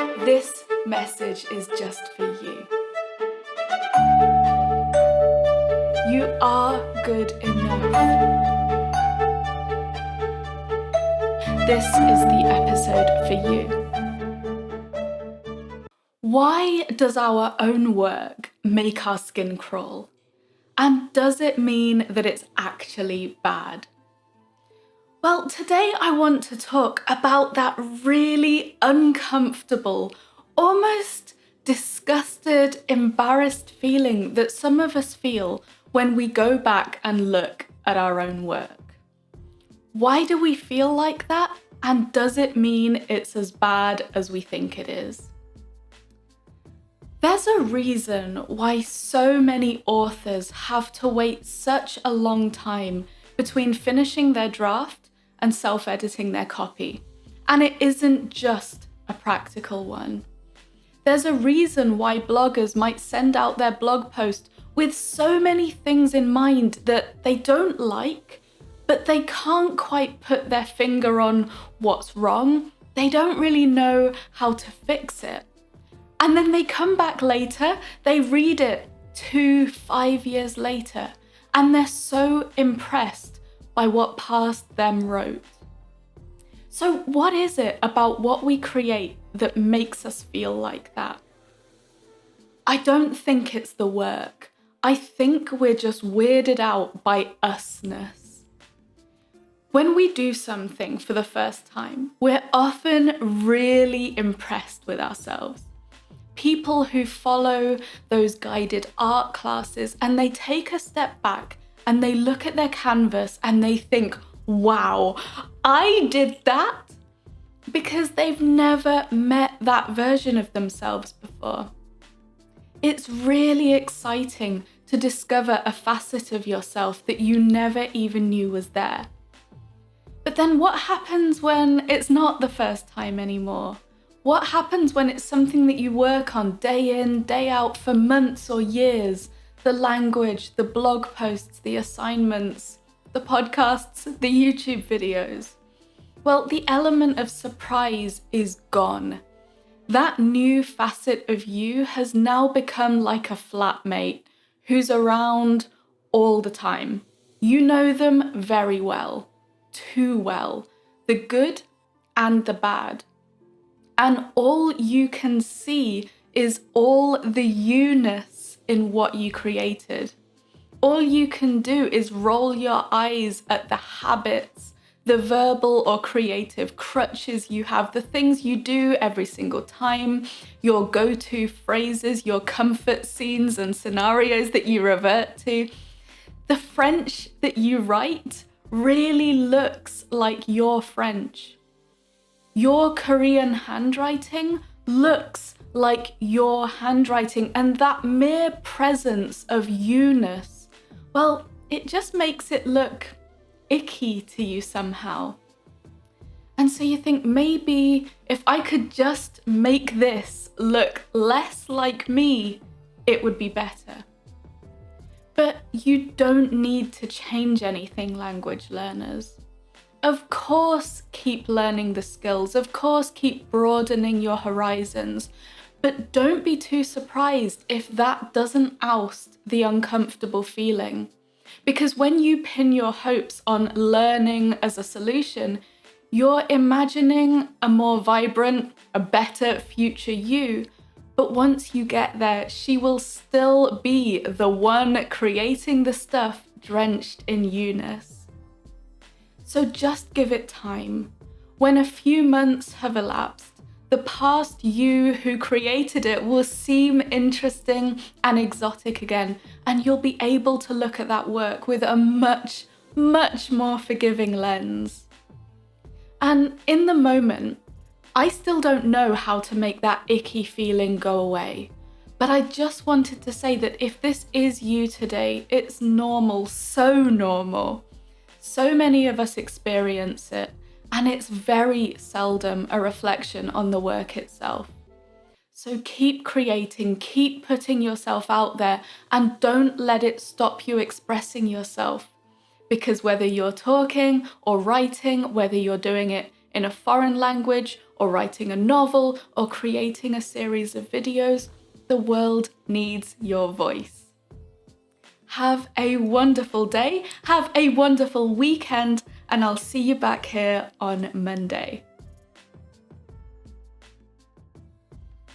This message is just for you. You are good enough. This is the episode for you. Why does our own work make our skin crawl? And does it mean that it's actually bad? Well, today I want to talk about that really uncomfortable, almost disgusted, embarrassed feeling that some of us feel when we go back and look at our own work. Why do we feel like that? And does it mean it's as bad as we think it is? There's a reason why so many authors have to wait such a long time between finishing their draft and self-editing their copy. And it isn't just a practical one. There's a reason why bloggers might send out their blog post with so many things in mind that they don't like, but they can't quite put their finger on what's wrong. They don't really know how to fix it. And then they come back later, they read it 2-5 years later, and they're so impressed by what past them wrote. So what is it about what we create that makes us feel like that? I don't think it's the work. I think we're just weirded out by usness. When we do something for the first time, we're often really impressed with ourselves. People who follow those guided art classes and they take a step back and they look at their canvas and they think, wow, I did that, because they've never met that version of themselves before. It's really exciting to discover a facet of yourself that you never even knew was there. But then what happens when it's not the first time anymore? What happens when it's something that you work on day in, day out for months or years? The language, the blog posts, the assignments, the podcasts, the YouTube videos. Well, the element of surprise is gone. That new facet of you has now become like a flatmate who's around all the time. You know them very well, too well, the good and the bad. And all you can see is all the you-ness in what you created. All you can do is roll your eyes at the habits, the verbal or creative crutches you have, the things you do every single time, your go-to phrases, your comfort scenes and scenarios that you revert to. The French that you write really looks like your French. Your Korean handwriting looks like your handwriting, and that mere presence of you-ness, well, it just makes it look icky to you somehow. And so you think, maybe if I could just make this look less like me, it would be better. But you don't need to change anything, language learners. Of course, keep learning the skills. Of course, keep broadening your horizons. But don't be too surprised if that doesn't oust the uncomfortable feeling. Because when you pin your hopes on learning as a solution, you're imagining a more vibrant, a better future you. But once you get there, she will still be the one creating the stuff drenched in you-ness. So just give it time. When a few months have elapsed, the past you who created it will seem interesting and exotic again, and you'll be able to look at that work with a much, much more forgiving lens. And in the moment, I still don't know how to make that icky feeling go away. But I just wanted to say that if this is you today, it's normal, so normal. So many of us experience it, and it's very seldom a reflection on the work itself. So keep creating, keep putting yourself out there, and don't let it stop you expressing yourself. Because whether you're talking or writing, whether you're doing it in a foreign language, or writing a novel, or creating a series of videos, the world needs your voice. Have a wonderful day, have a wonderful weekend, and I'll see you back here on Monday.